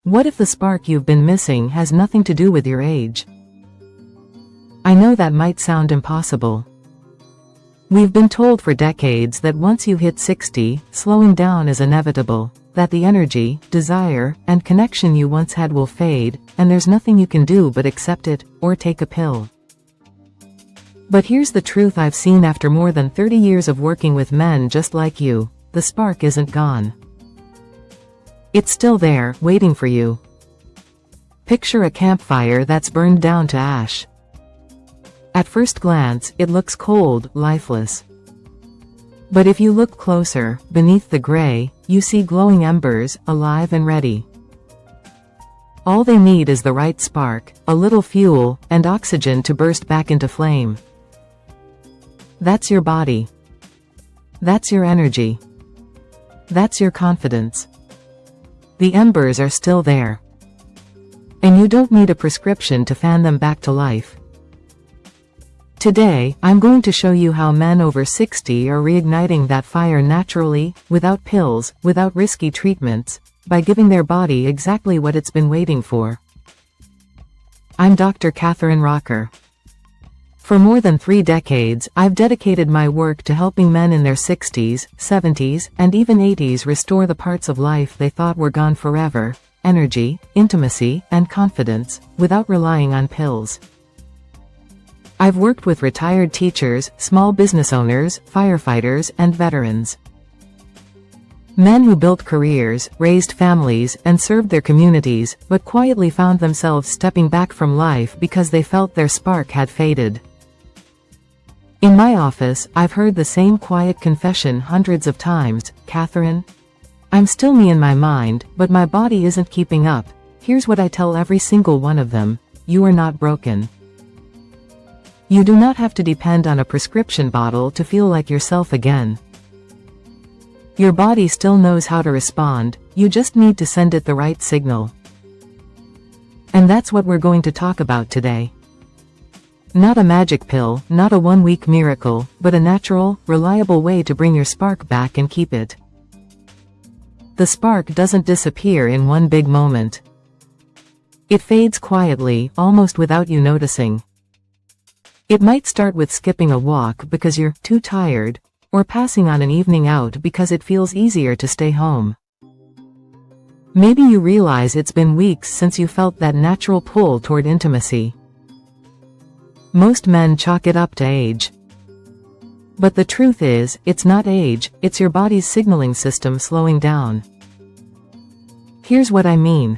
What if the spark you've been missing has nothing to do with your age? I know that might sound impossible. We've been told for decades that once you hit 60, slowing down is inevitable, that the energy, desire, and connection you once had will fade, and there's nothing you can do but accept it, or take a pill. But here's the truth I've seen after more than 30 years of working with men just like you: the spark isn't gone. It's still there, waiting for you. Picture a campfire that's burned down to ash. At first glance, it looks cold, lifeless. But if you look closer, beneath the gray, you see glowing embers, alive and ready. All they need is the right spark, a little fuel, and oxygen to burst back into flame. That's your body. That's your energy. That's your confidence. The embers are still there. And you don't need a prescription to fan them back to life. Today, I'm going to show you how men over 60 are reigniting that fire naturally, without pills, without risky treatments, by giving their body exactly what it's been waiting for. I'm Dr. Katherine Rocker. For more than 3 decades, I've dedicated my work to helping men in their 60s, 70s, and even 80s restore the parts of life they thought were gone forever: energy, intimacy, and confidence, without relying on pills. I've worked with retired teachers, small business owners, firefighters, and veterans. Men who built careers, raised families, and served their communities, but quietly found themselves stepping back from life because they felt their spark had faded. In my office, I've heard the same quiet confession hundreds of times: "Katherine, I'm still me in my mind, but my body isn't keeping up." Here's what I tell every single one of them: you are not broken. You do not have to depend on a prescription bottle to feel like yourself again. Your body still knows how to respond, you just need to send it the right signal. And that's what we're going to talk about today. Not a magic pill, not a one-week miracle, but a natural, reliable way to bring your spark back and keep it. The spark doesn't disappear in one big moment. It fades quietly, almost without you noticing. It might start with skipping a walk because you're too tired, or passing on an evening out because it feels easier to stay home. Maybe you realize it's been weeks since you felt that natural pull toward intimacy. Most men chalk it up to age. But the truth is, it's not age, it's your body's signaling system slowing down. Here's what I mean.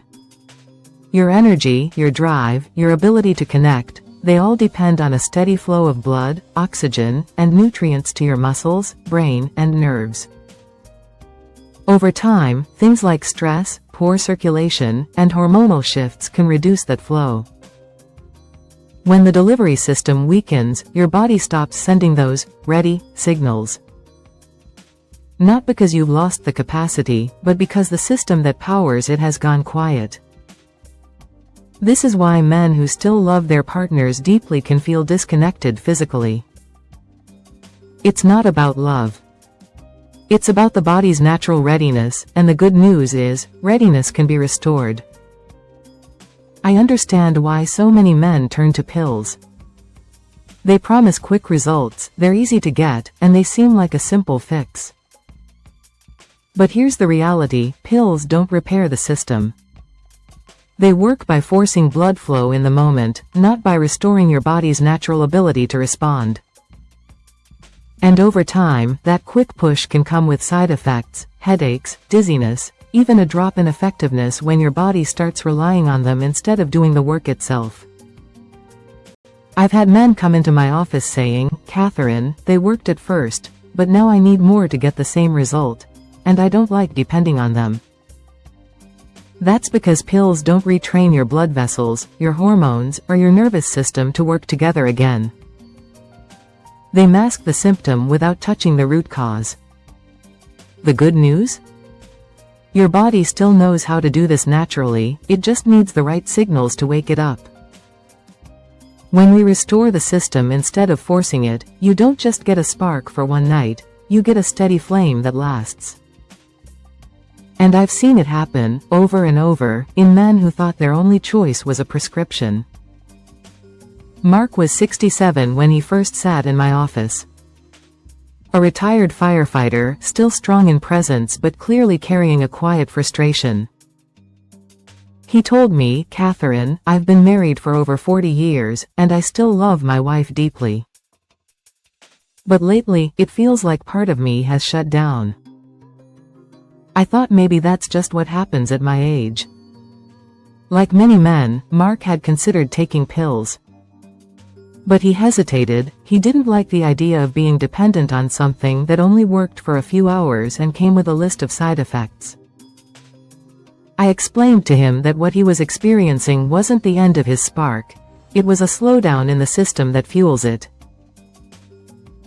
Your energy, your drive, your ability to connect, they all depend on a steady flow of blood, oxygen, and nutrients to your muscles, brain, and nerves. Over time, things like stress, poor circulation, and hormonal shifts can reduce that flow. When the delivery system weakens, your body stops sending those ready signals. Not because you've lost the capacity, but because the system that powers it has gone quiet. This is why men who still love their partners deeply can feel disconnected physically. It's not about love. It's about the body's natural readiness, and the good news is, readiness can be restored. I understand why so many men turn to pills. They promise quick results, they're easy to get, and they seem like a simple fix. But here's the reality: pills don't repair the system. They work by forcing blood flow in the moment, not by restoring your body's natural ability to respond. And over time, that quick push can come with side effects: headaches, dizziness, even a drop in effectiveness when your body starts relying on them instead of doing the work itself. I've had men come into my office saying, "Katherine, they worked at first, but now I need more to get the same result, and I don't like depending on them." That's because pills don't retrain your blood vessels, your hormones, or your nervous system to work together again. They mask the symptom without touching the root cause. The good news? Your body still knows how to do this naturally, it just needs the right signals to wake it up. When we restore the system instead of forcing it, you don't just get a spark for one night, you get a steady flame that lasts. And I've seen it happen, over and over, in men who thought their only choice was a prescription. Mark was 67 when he first sat in my office. A retired firefighter, still strong in presence but clearly carrying a quiet frustration. He told me, "Katherine, I've been married for over 40 years, and I still love my wife deeply. But lately, it feels like part of me has shut down." I thought maybe that's just what happens at my age. Like many men, Mark had considered taking pills. But he hesitated. He didn't like the idea of being dependent on something that only worked for a few hours and came with a list of side effects. I explained to him that what he was experiencing wasn't the end of his spark. It was a slowdown in the system that fuels it.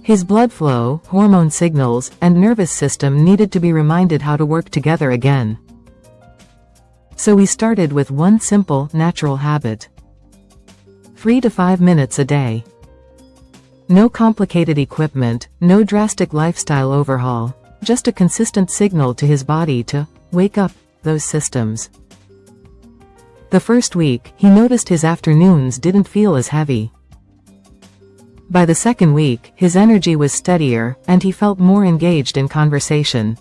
His blood flow, hormone signals, and nervous system needed to be reminded how to work together again. So we started with one simple, natural habit. 3 to 5 minutes a day. No complicated equipment, no drastic lifestyle overhaul, just a consistent signal to his body to wake up those systems. The first week, he noticed his afternoons didn't feel as heavy. By the second week, his energy was steadier, and he felt more engaged in conversation.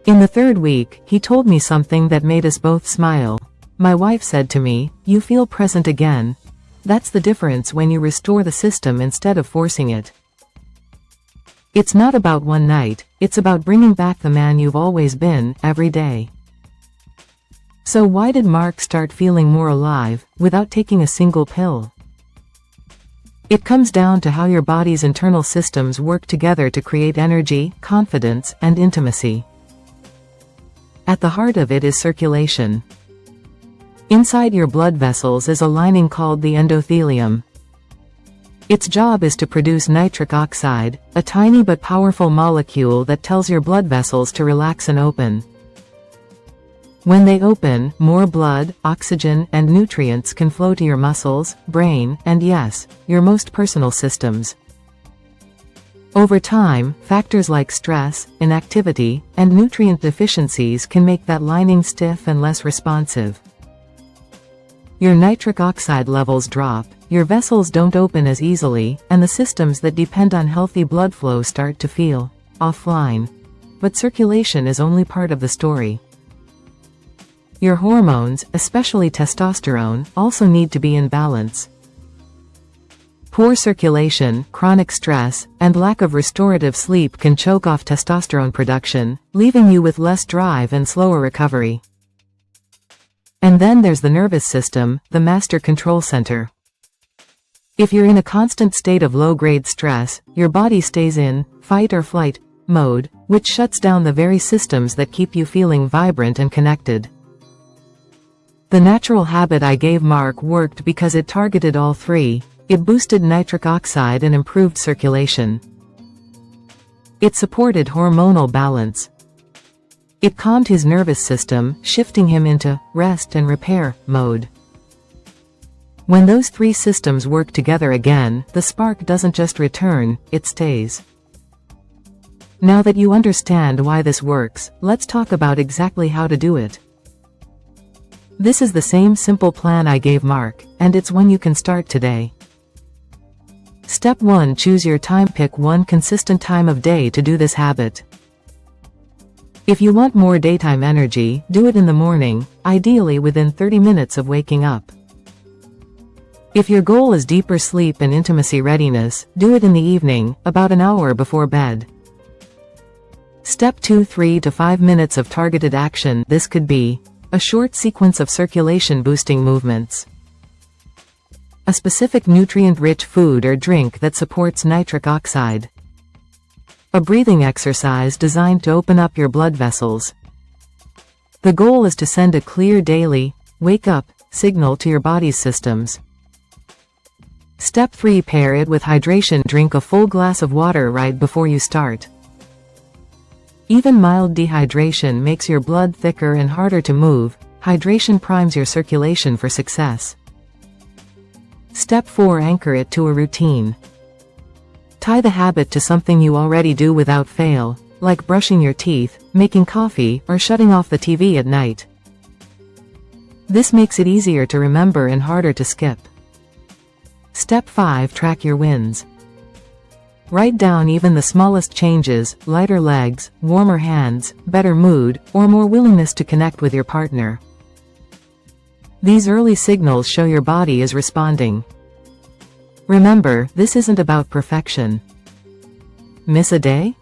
In the third week, he told me something that made us both smile. My wife said to me, "You feel present again. That's the difference when you restore the system instead of forcing it." It's not about one night, it's about bringing back the man you've always been, every day. So why did Mark start feeling more alive, without taking a single pill? It comes down to how your body's internal systems work together to create energy, confidence, and intimacy. At the heart of it is circulation. Inside your blood vessels is a lining called the endothelium. Its job is to produce nitric oxide, a tiny but powerful molecule that tells your blood vessels to relax and open. When they open, more blood, oxygen, and nutrients can flow to your muscles, brain, and yes, your most personal systems. Over time, factors like stress, inactivity, and nutrient deficiencies can make that lining stiff and less responsive. Your nitric oxide levels drop, your vessels don't open as easily, and the systems that depend on healthy blood flow start to feel offline. But circulation is only part of the story. Your hormones, especially testosterone, also need to be in balance. Poor circulation, chronic stress, and lack of restorative sleep can choke off testosterone production, leaving you with less drive and slower recovery. And then there's the nervous system, the master control center. If you're in a constant state of low-grade stress, your body stays in fight or flight mode, which shuts down the very systems that keep you feeling vibrant and connected. The natural habit I gave Mark worked because it targeted all three. It boosted nitric oxide and improved circulation. It supported hormonal balance. It calmed his nervous system, shifting him into rest and repair mode. When those three systems work together again, the spark doesn't just return, it stays. Now that you understand why this works, let's talk about exactly how to do it. This is the same simple plan I gave Mark, and it's one you can start today. Step 1. Choose your time. Pick one consistent time of day to do this habit. If you want more daytime energy, do it in the morning, ideally within 30 minutes of waking up. If your goal is deeper sleep and intimacy readiness, do it in the evening, about an hour before bed. Step 2. 3 to 5 minutes of targeted action. This could be a short sequence of circulation-boosting movements, a specific nutrient-rich food or drink that supports nitric oxide, a breathing exercise designed to open up your blood vessels. The goal is to send a clear daily, wake up, signal to your body's systems. Step 3. Pair it with hydration. Drink a full glass of water right before you start. Even mild dehydration makes your blood thicker and harder to move. Hydration primes your circulation for success. Step 4. Anchor it to a routine. Tie the habit to something you already do without fail. like brushing your teeth, making coffee, or shutting off the TV at night. This makes it easier to remember and harder to skip. Step 5. Track your wins. Write down even the smallest changes: lighter legs, warmer hands, better mood, or more willingness to connect with your partner. These early signals show your body is responding. Remember, this isn't about perfection. Miss a day?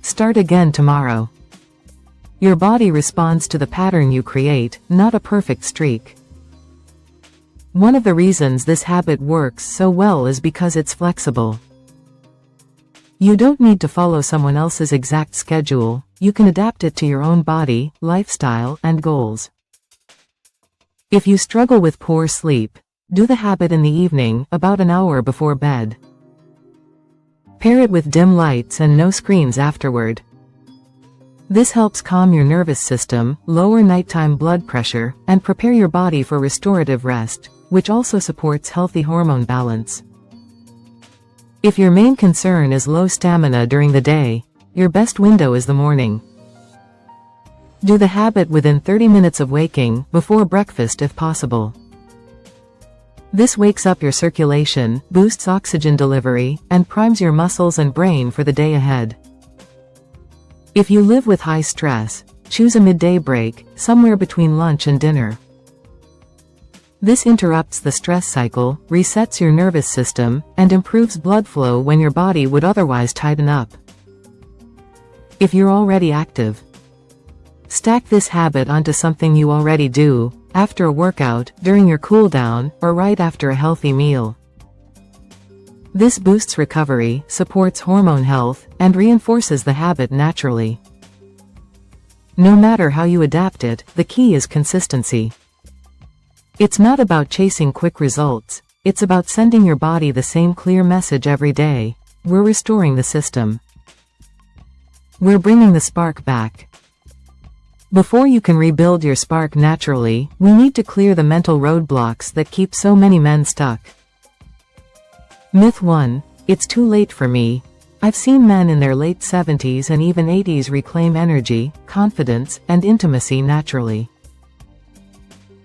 Start again tomorrow. Your body responds to the pattern you create, not a perfect streak. One of the reasons this habit works so well is because it's flexible. You don't need to follow someone else's exact schedule. You can adapt it to your own body, lifestyle, and goals. If you struggle with poor sleep, do the habit in the evening, about an hour before bed. Pair it with dim lights and no screens afterward. This helps calm your nervous system, lower nighttime blood pressure, and prepare your body for restorative rest, which also supports healthy hormone balance. If your main concern is low stamina during the day, your best window is the morning. Do the habit within 30 minutes of waking, before breakfast if possible. This wakes up your circulation, boosts oxygen delivery, and primes your muscles and brain for the day ahead. If you live with high stress, choose a midday break, somewhere between lunch and dinner. This interrupts the stress cycle, resets your nervous system, and improves blood flow when your body would otherwise tighten up. If you're already active, stack this habit onto something you already do, after a workout, during your cool down, or right after a healthy meal. This boosts recovery, supports hormone health, and reinforces the habit naturally. No matter how you adapt it, the key is consistency. It's not about chasing quick results, it's about sending your body the same clear message every day: we're restoring the system. We're bringing the spark back. Before you can rebuild your spark naturally, we need to clear the mental roadblocks that keep so many men stuck. Myth 1. It's too late for me. I've seen men in their late 70s and even 80s reclaim energy, confidence, and intimacy naturally.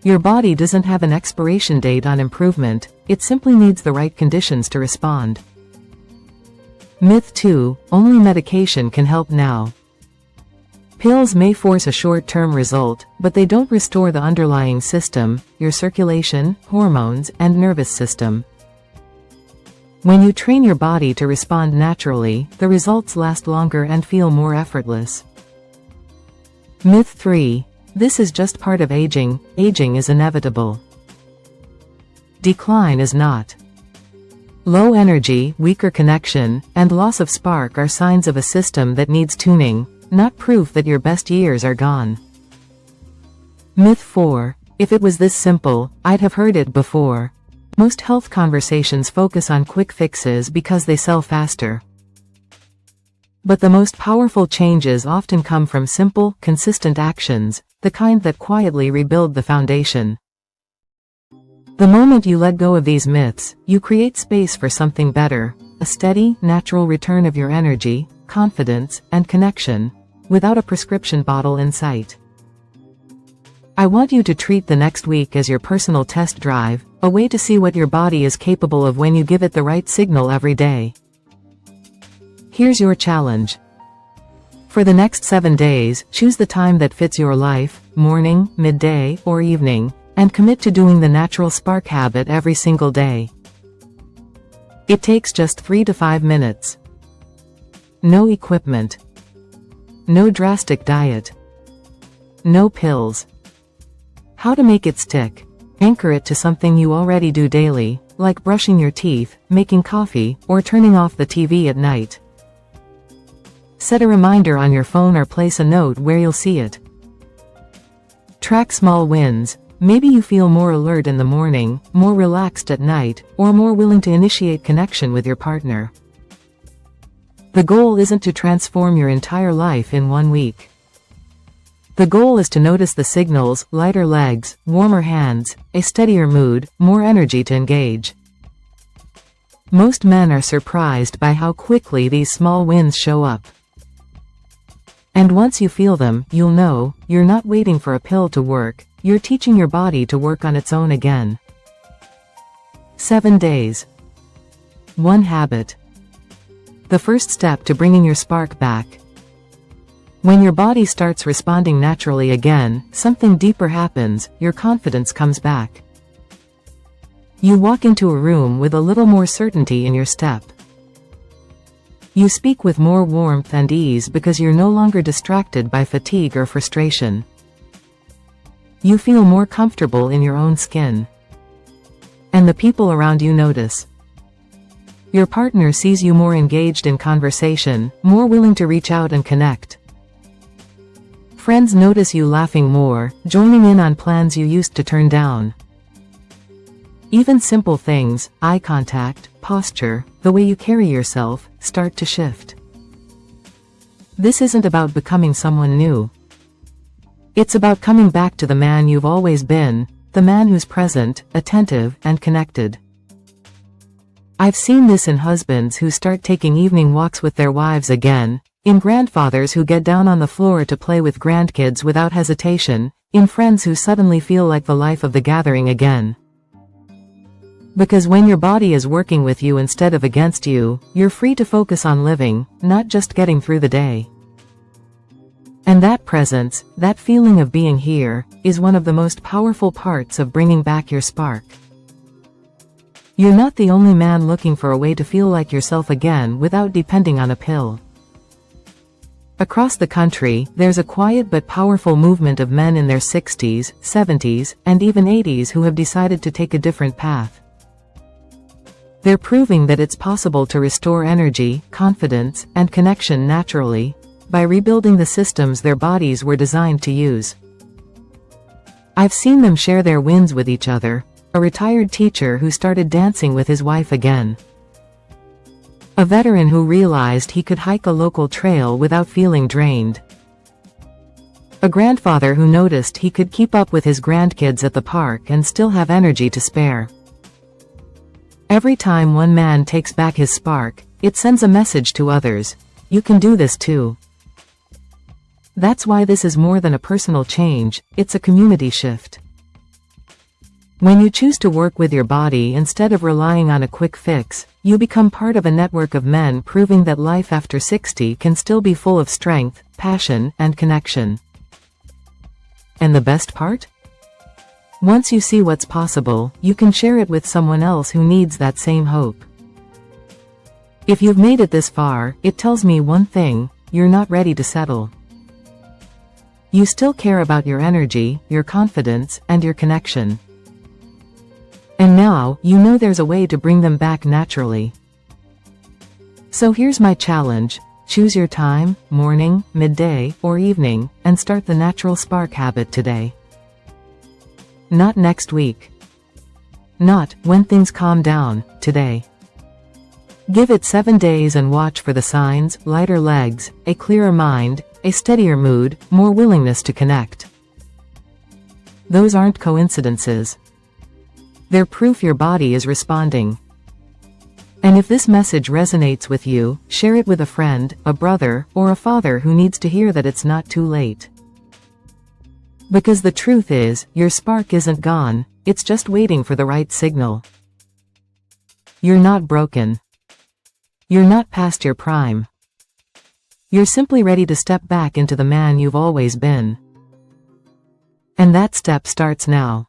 Your body doesn't have an expiration date on improvement, it simply needs the right conditions to respond. Myth 2. Only medication can help now. Pills may force a short-term result, but they don't restore the underlying system, your circulation, hormones, and nervous system. When you train your body to respond naturally, the results last longer and feel more effortless. Myth 3. This is just part of aging. Aging is inevitable. Decline is not. Low energy, weaker connection, and loss of spark are signs of a system that needs tuning, not proof that your best years are gone. Myth 4. If it was this simple, I'd have heard it before. Most health conversations focus on quick fixes because they sell faster. But the most powerful changes often come from simple, consistent actions, the kind that quietly rebuild the foundation. The moment you let go of these myths, you create space for something better, a steady, natural return of your energy, confidence, and connection, without a prescription bottle in sight. I want you to treat the next week as your personal test drive, a way to see what your body is capable of when you give it the right signal every day. Here's your challenge. For the next 7 days, choose the time that fits your life, morning, midday, or evening, and commit to doing the natural spark habit every single day. It takes just 3 to 5 minutes. No equipment. No drastic diet. No pills. How to make it stick. Anchor it to something you already do daily, like brushing your teeth, making coffee, or turning off the TV at night. Set a reminder on your phone or place a note where you'll see it. Track small wins. Maybe you feel more alert in the morning, more relaxed at night, or more willing to initiate connection with your partner. The goal isn't to transform your entire life in 1 week. The goal is to notice the signals: lighter legs, warmer hands, a steadier mood, more energy to engage. Most men are surprised by how quickly these small wins show up. And once you feel them, you'll know, you're not waiting for a pill to work, you're teaching your body to work on its own again. 7 days. 1 habit. The first step to bringing your spark back. When your body starts responding naturally again, something deeper happens, your confidence comes back. You walk into a room with a little more certainty in your step. You speak with more warmth and ease because you're no longer distracted by fatigue or frustration. You feel more comfortable in your own skin. And the people around you notice. Your partner sees you more engaged in conversation, more willing to reach out and connect. Friends notice you laughing more, joining in on plans you used to turn down. Even simple things, eye contact, posture, the way you carry yourself, start to shift. This isn't about becoming someone new. It's about coming back to the man you've always been, the man who's present, attentive, and connected. I've seen this in husbands who start taking evening walks with their wives again, in grandfathers who get down on the floor to play with grandkids without hesitation, in friends who suddenly feel like the life of the gathering again. Because when your body is working with you instead of against you, you're free to focus on living, not just getting through the day. And that presence, that feeling of being here, is one of the most powerful parts of bringing back your spark. You're not the only man looking for a way to feel like yourself again without depending on a pill. Across the country, there's a quiet but powerful movement of men in their 60s, 70s, and even 80s who have decided to take a different path. They're proving that it's possible to restore energy, confidence, and connection naturally, by rebuilding the systems their bodies were designed to use. I've seen them share their wins with each other. A retired teacher who started dancing with his wife again. A veteran who realized he could hike a local trail without feeling drained. A grandfather who noticed he could keep up with his grandkids at the park and still have energy to spare. Every time one man takes back his spark, it sends a message to others. You can do this too. That's why this is more than a personal change, it's a community shift. When you choose to work with your body instead of relying on a quick fix, you become part of a network of men proving that life after 60 can still be full of strength, passion, and connection. And the best part? Once you see what's possible, you can share it with someone else who needs that same hope. If you've made it this far, it tells me one thing: you're not ready to settle. You still care about your energy, your confidence, and your connection. And now, you know there's a way to bring them back naturally. So here's my challenge: choose your time, morning, midday, or evening, and start the natural spark habit today. Not next week. Not when things calm down, today. Give it 7 days and watch for the signs: lighter legs, a clearer mind, a steadier mood, more willingness to connect. Those aren't coincidences. They're proof your body is responding. And if this message resonates with you, share it with a friend, a brother, or a father who needs to hear that it's not too late. Because the truth is, your spark isn't gone, it's just waiting for the right signal. You're not broken. You're not past your prime. You're simply ready to step back into the man you've always been. And that step starts now.